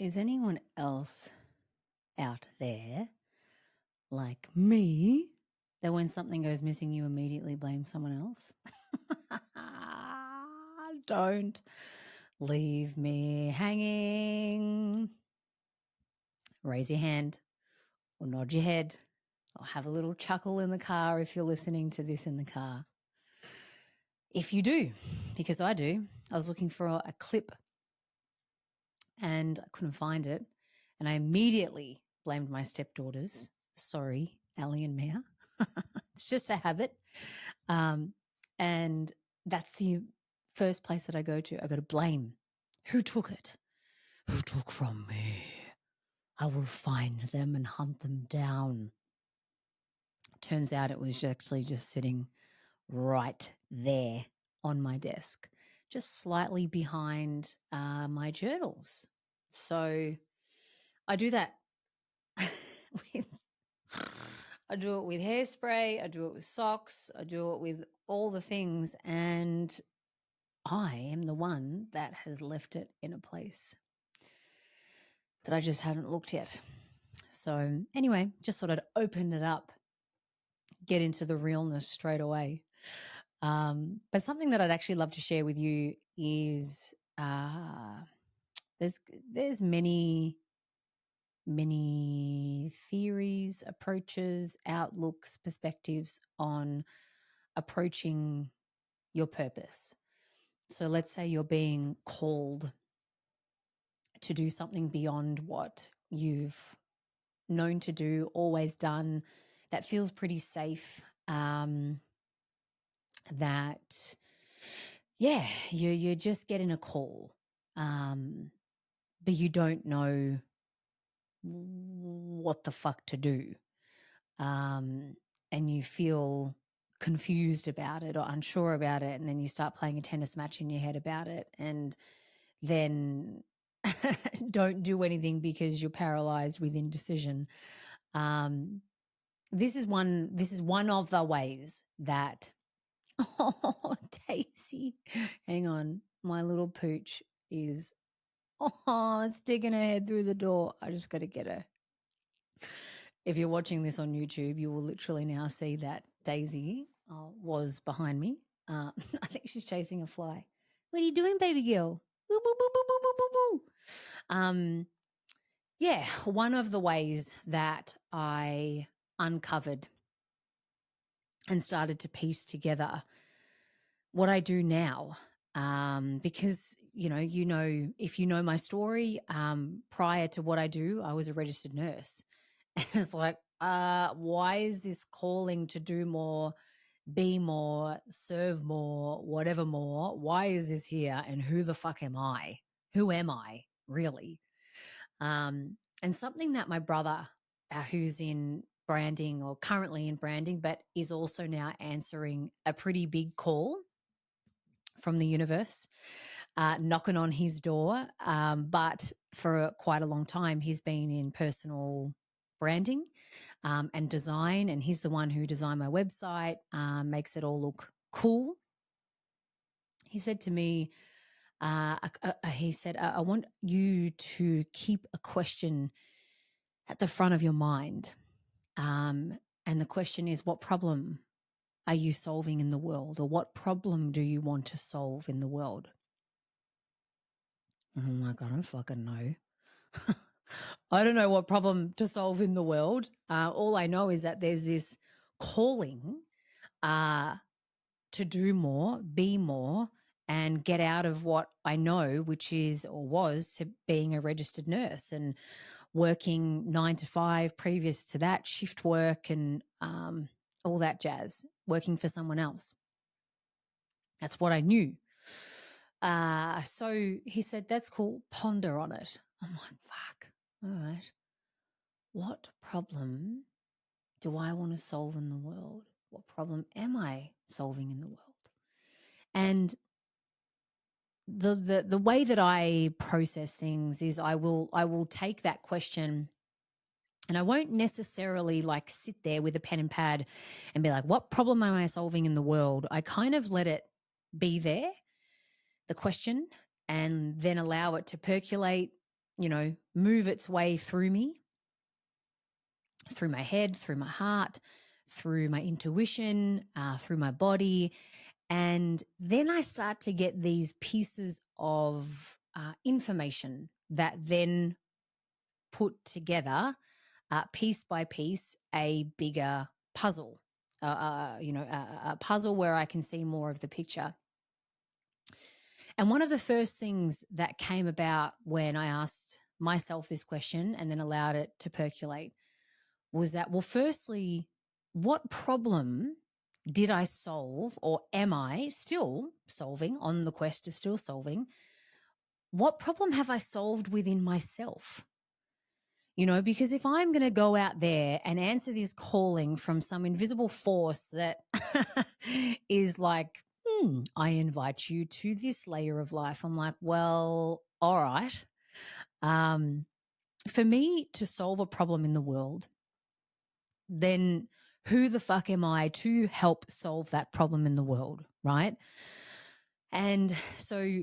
Is anyone else out there like me that when something goes missing, you immediately blame someone else? Don't leave me hanging. Raise your hand or nod your head or have a little chuckle in the car if you're listening to this in the car. If you do, because I do, I was looking for a clip and I couldn't find it. And I immediately blamed my stepdaughters. Sorry, Allie and Mia. It's just a habit. And that's the first place that I go to. I go to blame. Who took it? Who took from me? I will find them and hunt them down. Turns out it was actually just sitting right there on my desk, just slightly behind my journals. So I do that. I do it with hairspray. I do it with socks. I do it with all the things. And I am the one that has left it in a place that I just haven't looked yet. So anyway, just thought I'd open it up, get into the realness straight away. But something that I'd actually love to share with you is there's many theories, approaches, outlooks, perspectives on approaching your purpose. So let's say you're being called to do something beyond what you've known to do, always done, that feels pretty safe, that, yeah, you're just getting a call, but you don't know what the fuck to do, and you feel confused about it or unsure about it, and then you start playing a tennis match in your head about it, and then don't do anything because you're paralyzed with indecision. This is one of the ways that oh, Daisy, hang on, my little pooch is sticking her head through the door. I just got to get her. If you're watching this on YouTube, you will literally now see that Daisy was behind me. I think she's chasing a fly. What are you doing, baby girl? Boo, boo, boo, boo, boo, boo, boo, boo. Yeah, one of the ways that I uncovered and started to piece together what I do now, because, if you know my story, prior to what I do, I was a registered nurse. And it's like, why is this calling to do more, be more, serve more, whatever more? Why is this here? And who the fuck am I? Who am I, really? And something that my brother, who's in branding or currently in branding, but is also now answering a pretty big call from the universe, knocking on his door. But for quite a long time, he's been in personal branding and design, and he's the one who designed my website, makes it all look cool. He said to me, I want you to keep a question at the front of your mind. And the question is, what problem are you solving in the world, or what problem do you want to solve in the world? I'm like, I don't fucking know. I don't know what problem to solve in the world. All I know is that there's this calling to do more, be more, and get out of what I know, which is or was to being a registered nurse and working 9 to 5, previous to that, shift work and all that jazz, working for someone else. That's what I knew. So he said, that's cool, ponder on it. I'm like, fuck, all right. What problem do I want to solve in the world? What problem am I solving in the world? And the way that I process things is I will take that question, and I won't necessarily like sit there with a pen and pad and be like, what problem am I solving in the world? I kind of let it be there, the question, and then allow it to percolate, move its way through me, through my head, through my heart, through my intuition, through my body. And then I start to get these pieces of information that then put together, piece by piece, a bigger puzzle. A puzzle where I can see more of the picture. And one of the first things that came about when I asked myself this question and then allowed it to percolate was that, well, firstly, what problem did I solve, or am I still solving, on the quest to still solving? What problem have I solved within myself? Because if I'm going to go out there and answer this calling from some invisible force that is like, I invite you to this layer of life, I'm like, well, all right. For me to solve a problem in the world, then who the fuck am I to help solve that problem in the world, right? And so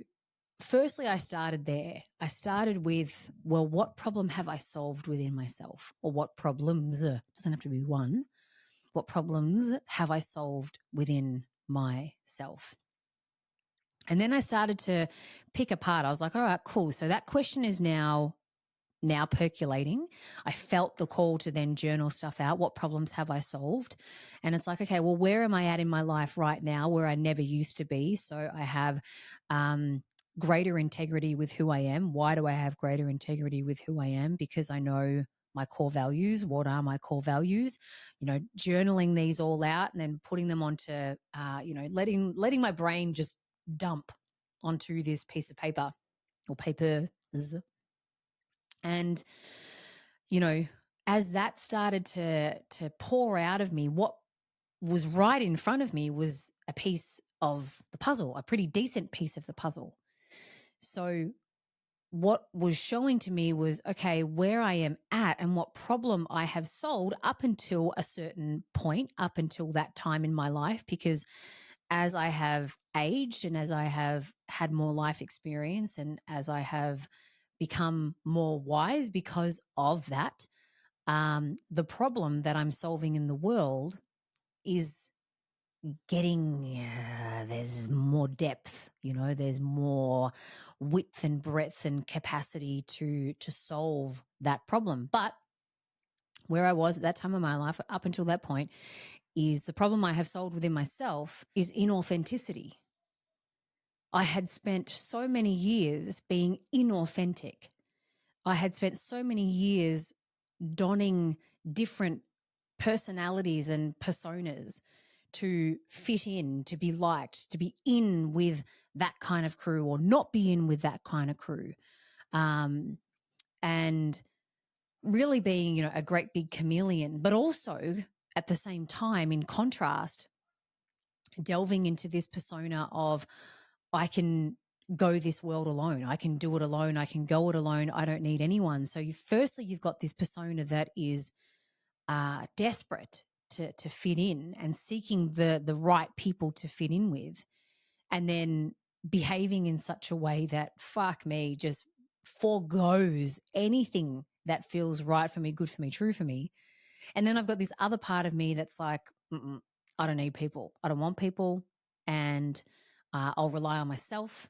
firstly, I started there. I started with, well, what problem have I solved within myself? Or what problems, doesn't have to be one, what problems have I solved within myself? And then I started to pick apart. I was like, all right, cool. So that question is now percolating. I felt the call to then journal stuff out. What problems have I solved? And it's like, okay, well, where am I at in my life right now where I never used to be? So I have greater integrity with who I am. Why do I have greater integrity with who I am? Because I know my core values. What are my core values? Journaling these all out and then putting them onto, letting my brain just dump onto this piece of paper or papers. And, as that started to pour out of me, what was right in front of me was a piece of the puzzle, a pretty decent piece of the puzzle. So what was showing to me was, okay, where I am at and what problem I have solved up until a certain point, up until that time in my life, because as I have aged and as I have had more life experience and as I have become more wise because of that, the problem that I'm solving in the world is getting, there's more depth, there's more width and breadth and capacity to solve that problem. But where I was at that time of my life up until that point is the problem I have solved within myself is inauthenticity. I had spent so many years being inauthentic. I had spent so many years donning different personalities and personas to fit in, to be liked, to be in with that kind of crew or not be in with that kind of crew. And really being, a great big chameleon, but also at the same time, in contrast, delving into this persona of, I can go this world alone. I can do it alone. I can go it alone. I don't need anyone. So firstly, you've got this persona that is desperate to fit in and seeking the right people to fit in with, and then behaving in such a way that, fuck me, just foregoes anything that feels right for me, good for me, true for me. And then I've got this other part of me that's like, I don't need people. I don't want people. And I'll rely on myself.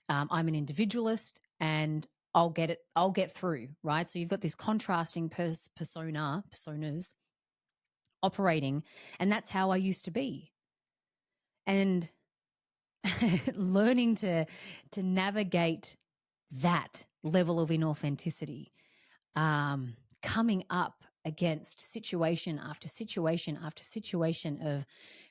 I'm an individualist and I'll get it. I'll get through, right? So you've got this contrasting personas operating, and that's how I used to be. And learning to navigate that level of inauthenticity, coming up against situation after situation after situation of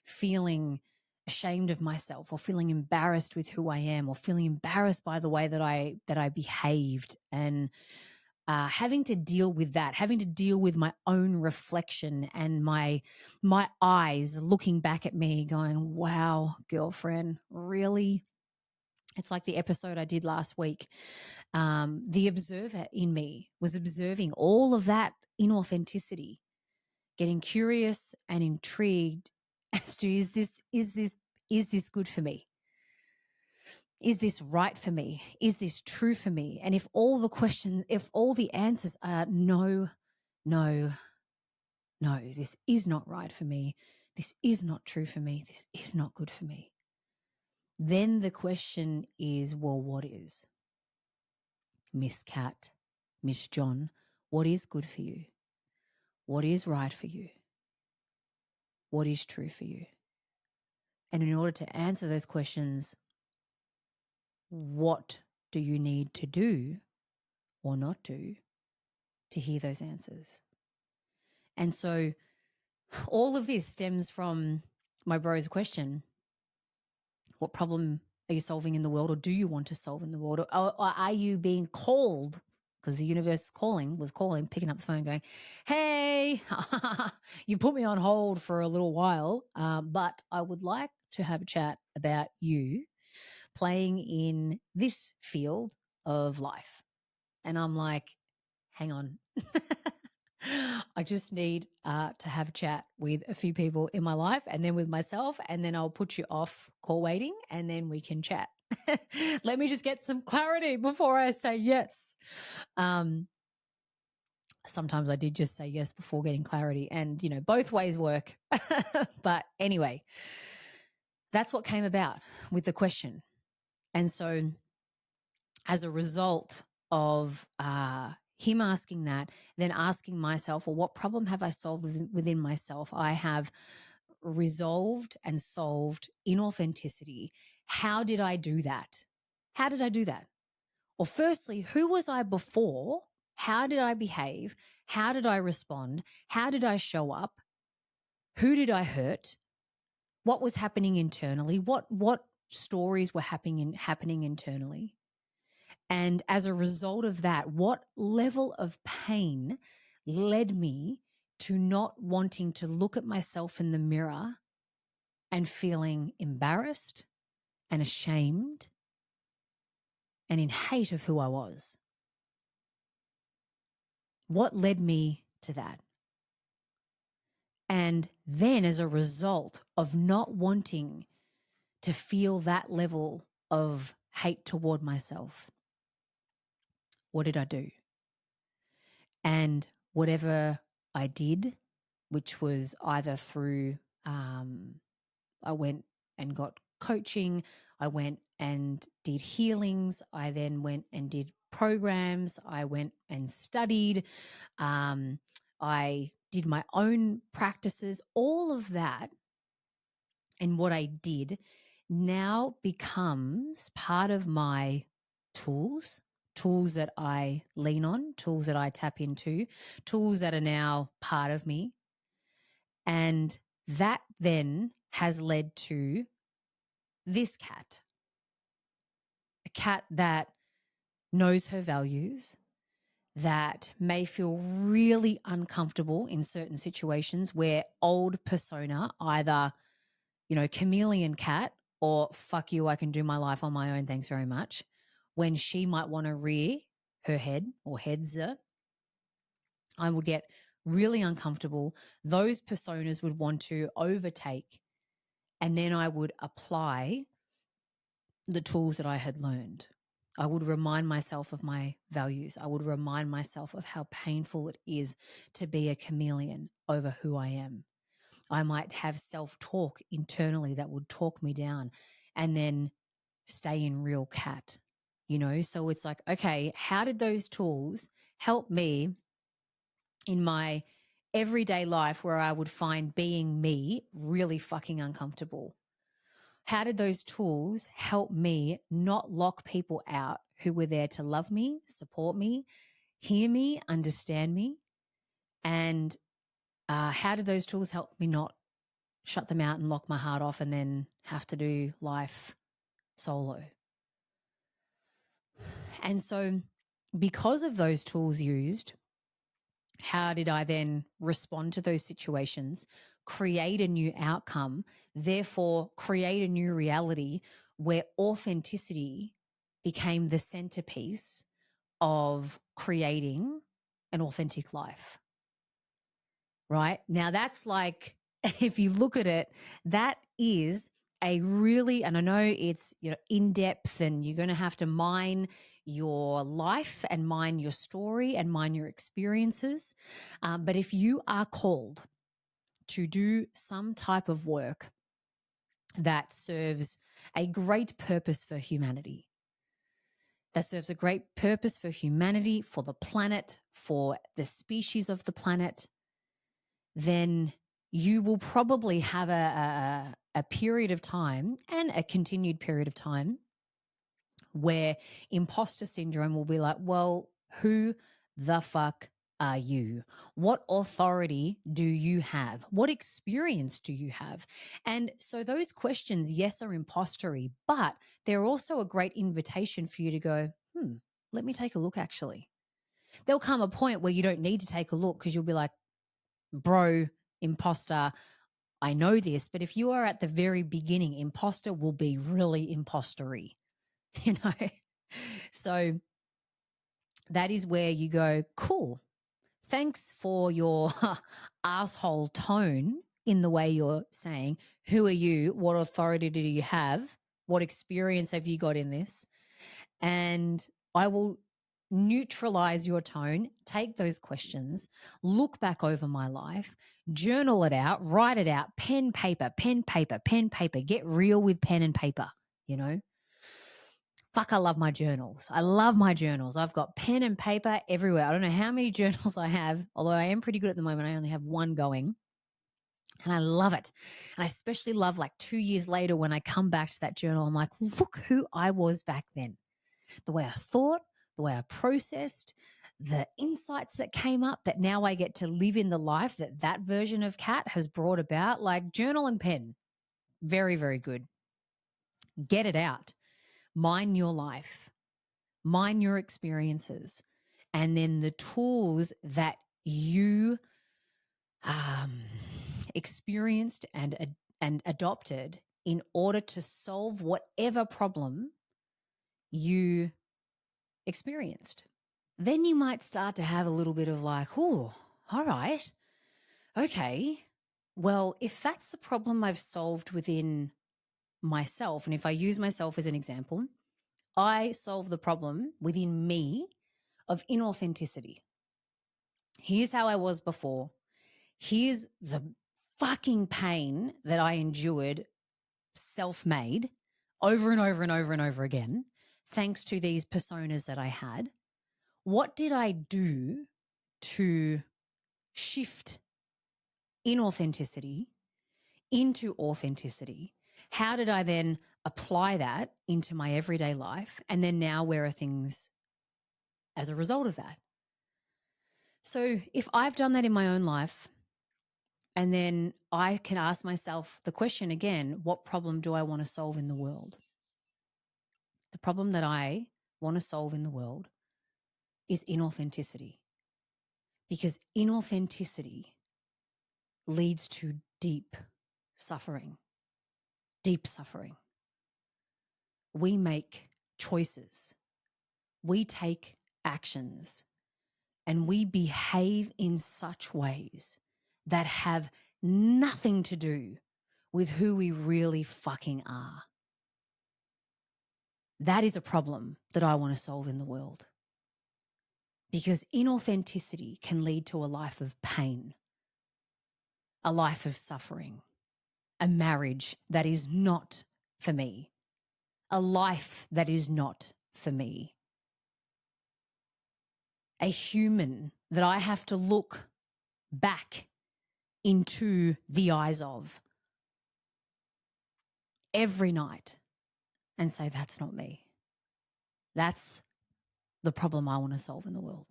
feeling ashamed of myself or feeling embarrassed with who I am or feeling embarrassed by the way that I behaved, and having to deal with that, having to deal with my own reflection and my eyes looking back at me going, wow, girlfriend, really? It's like the episode I did last week. The observer in me was observing all of that inauthenticity, getting curious and intrigued as to, is this good for me? Is this right for me? Is this true for me? And if all the answers are no, no, no, this is not right for me, this is not true for me, this is not good for me, then the question is, well, what is? Miss Cat, Miss John, what is good for you? What is right for you? What is true for you? And in order to answer those questions, what do you need to do or not do to hear those answers? And so all of this stems from my bro's question: what problem are you solving in the world, or do you want to solve in the world? Or are you being called, because the universe was calling, picking up the phone going, hey, you put me on hold for a little while, but I would like to have a chat about you playing in this field of life. And I'm like, hang on. I just need to have a chat with a few people in my life, and then with myself, and then I'll put you off call waiting, and then we can chat. Let me just get some clarity before I say yes. Sometimes I did just say yes before getting clarity, and, you know, both ways work. But anyway, that's what came about with the question. And so as a result of him asking that, then asking myself, well, what problem have I solved within myself? I have resolved and solved inauthenticity. How did I do that? How did I do that? Well, firstly, who was I before? How did I behave? How did I respond? How did I show up? Who did I hurt? What was happening internally? What stories were happening internally? And as a result of that, what level of pain led me to not wanting to look at myself in the mirror and feeling embarrassed and ashamed and in hate of who I was? What led me to that? And then as a result of not wanting to feel that level of hate toward myself, what did I do? And whatever I did, which was either through, I went and got coaching, I went and did healings, I then went and did programs, I went and studied, I did my own practices, all of that. And what I did now becomes part of my tools that I lean on, tools that I tap into, tools that are now part of me. And that then has led to this cat, a cat that knows her values, that may feel really uncomfortable in certain situations where old persona, either, you know, chameleon cat or fuck you, I can do my life on my own, thanks very much, when she might want to rear her head or heads, I would get really uncomfortable. Those personas would want to overtake, and then I would apply the tools that I had learned. I would remind myself of my values. I would remind myself of how painful it is to be a chameleon over who I am. I might have self-talk internally that would talk me down and then stay in real cat, you know? So it's like, okay, how did those tools help me in my everyday life where I would find being me really fucking uncomfortable? How did those tools help me not lock people out who were there to love me, support me, hear me, understand me? And how did those tools help me not shut them out and lock my heart off and then have to do life solo? And so because of those tools used, how did I then respond to those situations, create a new outcome, therefore create a new reality where authenticity became the centerpiece of creating an authentic life? Right? Now that's like, if you look at it, that is a really, and I know it's, in depth, and you're going to have to mine your life and mine your story and mine your experiences. But if you are called to do some type of work that serves a great purpose for humanity, for the planet, for the species of the planet, then you will probably have a period of time, and a continued period of time, where imposter syndrome will be like, well, who the fuck are you? What authority do you have? What experience do you have? And so those questions, yes, are impostery, but they're also a great invitation for you to go, let me take a look, actually. There'll come a point where you don't need to take a look, because you'll be like, bro, imposter, I know this. But if you are at the very beginning, imposter will be really impostery, you know? So that is where you go, cool. Thanks for your asshole tone in the way you're saying, who are you? What authority do you have? What experience have you got in this? And I will neutralize your tone, take those questions, look back over my life, journal it out, write it out, pen, paper, get real with pen and paper, you know? Fuck, I love my journals. I've got pen and paper everywhere. I don't know how many journals I have, although I am pretty good at the moment. I only have one going, and I love it. And I especially love, like, 2 years later when I come back to that journal, I'm like, look who I was back then. The way I thought, the way I processed, the insights that came up that now I get to live in the life that version of Kat has brought about. Like, journal and pen, very, very good. Get it out. Mine your life. Mine your experiences, and then the tools that you experienced and adopted in order to solve whatever problem you experienced. Then you might start to have a little bit of like, oh, all right, okay. Well, if that's the problem I've solved within myself, and if I use myself as an example, I solve the problem within me of inauthenticity. Here's how I was before. Here's the fucking pain that I endured, self-made, over and over and over and over again, thanks to these personas that I had. What did I do to shift inauthenticity into authenticity? How did I then apply that into my everyday life? And then now, where are things as a result of that? So if I've done that in my own life, and then I can ask myself the question again, what problem do I want to solve in the world? The problem that I want to solve in the world is inauthenticity, because inauthenticity leads to deep suffering, deep suffering. We make choices, we take actions, and we behave in such ways that have nothing to do with who we really fucking are. That is a problem that I want to solve in the world, because inauthenticity can lead to a life of pain, a life of suffering, a marriage that is not for me, a life that is not for me, a human that I have to look back into the eyes of every night and say, that's not me. That's the problem I want to solve in the world.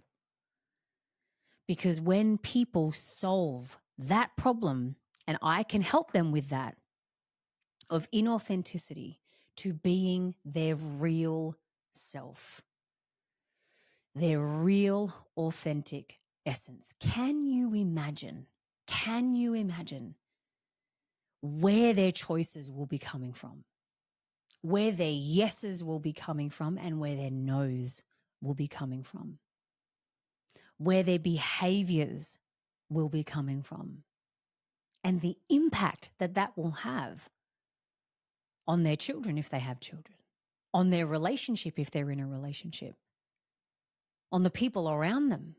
Because when people solve that problem, and I can help them with that, of inauthenticity to being their real self, their real authentic essence. Can you imagine where their choices will be coming from, where their yeses will be coming from, and where their nos will be coming from, where their behaviors will be coming from, and the impact that that will have on their children if they have children, on their relationship if they're in a relationship, on the people around them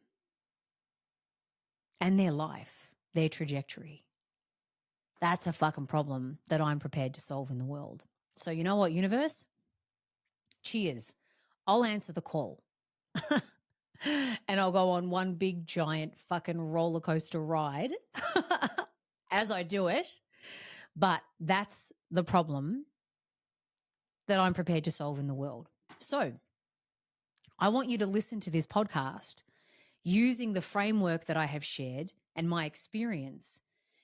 and their life, their trajectory. That's a fucking problem that I'm prepared to solve in the world. So you know what, universe? Cheers. I'll answer the call. And I'll go on one big giant fucking roller coaster ride as I do it. But that's the problem that I'm prepared to solve in the world. So I want you to listen to this podcast using the framework that I have shared and my experience.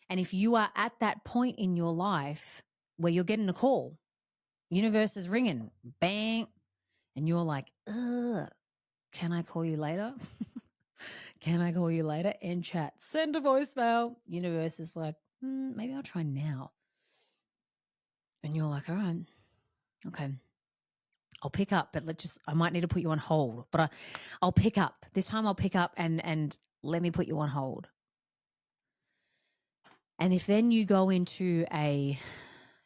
And if you are at that point in your life where you're getting a call, universe is ringing, bang, and you're like, ugh, can I call you later? Can I call you later? End chat. Send a voicemail. Universe is like, maybe I'll try now. And you're like, all right, okay. I'll pick up, but I might need to put you on hold. But I'll pick up. This time I'll pick up and let me put you on hold. And if then you go into a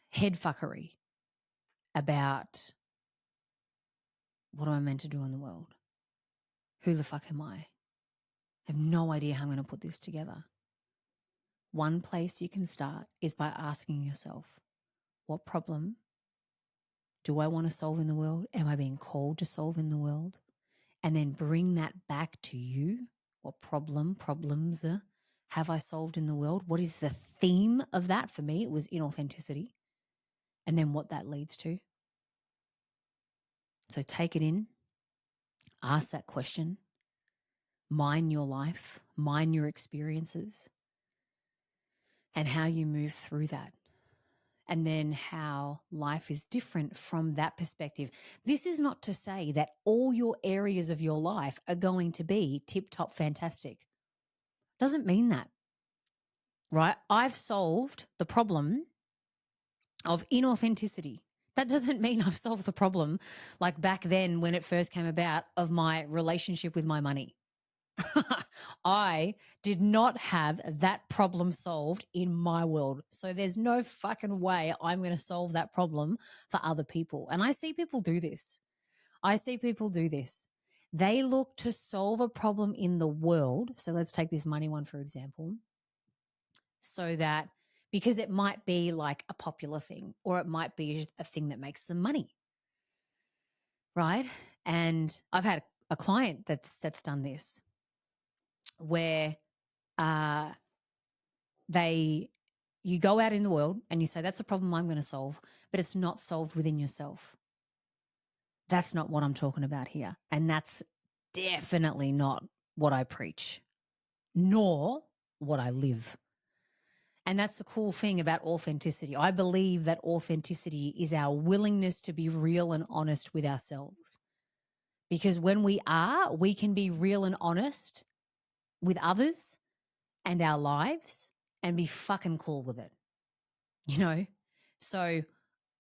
head fuckery about what am I meant to do in the world? Who the fuck am I? I have no idea how I'm going to put this together. One place you can start is by asking yourself, what problem do I want to solve in the world? Am I being called to solve in the world? And then bring that back to you. What problems have I solved in the world? What is the theme of that? For me, it was inauthenticity. And then what that leads to. So take it in, ask that question, mine your life, mine your experiences, and how you move through that. And then how life is different from that perspective. This is not to say that all your areas of your life are going to be tip-top fantastic. Doesn't mean that, right? I've solved the problem of inauthenticity. That doesn't mean I've solved the problem, like back then when it first came about, of my relationship with my money. I did not have that problem solved in my world. So there's no fucking way I'm going to solve that problem for other people. And I see people do this. They look to solve a problem in the world. So let's take this money one, for example. So that, because it might be like a popular thing, or it might be a thing that makes them money. Right? And I've had a client that's done this, where you go out in the world and you say, that's the problem I'm going to solve, but it's not solved within yourself. That's not what I'm talking about here. And that's definitely not what I preach, nor what I live. And that's the cool thing about authenticity. I believe that authenticity is our willingness to be real and honest with ourselves. Because when we can be real and honest with others and our lives and be fucking cool with it. You know? So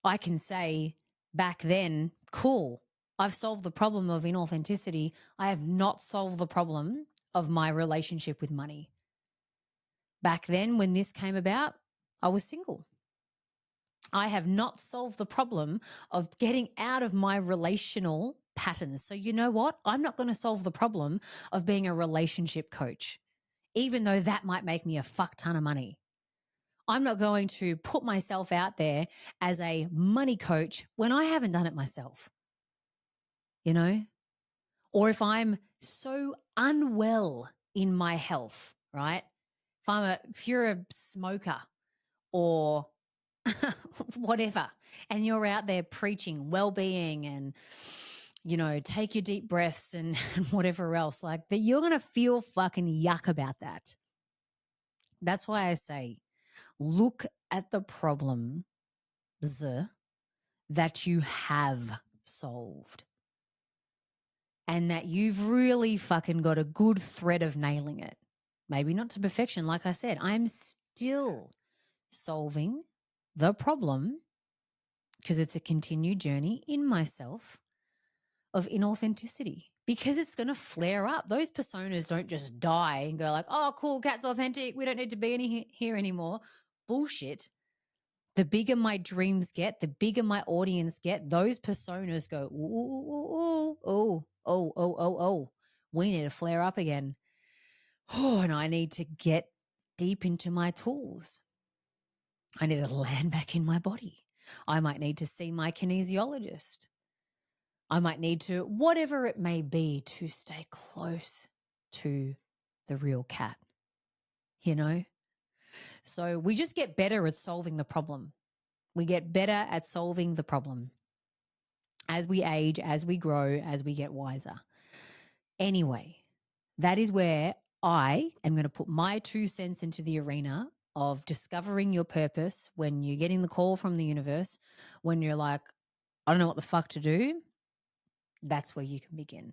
I can say back then, cool, I've solved the problem of inauthenticity. I have not solved the problem of my relationship with money. Back then, when this came about, I was single. I have not solved the problem of getting out of my relational patterns. So you know what? I'm not going to solve the problem of being a relationship coach, even though that might make me a fuck ton of money. I'm not going to put myself out there as a money coach when I haven't done it myself, you know? Or if I'm so unwell in my health, right? If you're a smoker or whatever, and you're out there preaching well-being and, you know, take your deep breaths and whatever else, like that, you're going to feel fucking yuck about that. That's why I say, look at the problems that you have solved and that you've really fucking got a good thread of nailing it. Maybe not to perfection. Like I said, I'm still solving the problem because it's a continued journey in myself of inauthenticity, because it's going to flare up. Those personas don't just die and go like, oh, cool, Kat's authentic, we don't need to be here anymore. Bullshit. The bigger my dreams get, the bigger my audience get, those personas go, oh, we need to flare up again. Oh, and I need to get deep into my tools. I need to land back in my body. I might need to see my kinesiologist. I might need to, whatever it may be, to stay close to the real cat, you know? So we just get better at solving the problem. We get better at solving the problem as we age, as we grow, as we get wiser. Anyway, that is where I am going to put my 2 cents into the arena of discovering your purpose when you're getting the call from the universe, when you're like, I don't know what the fuck to do. That's where you can begin.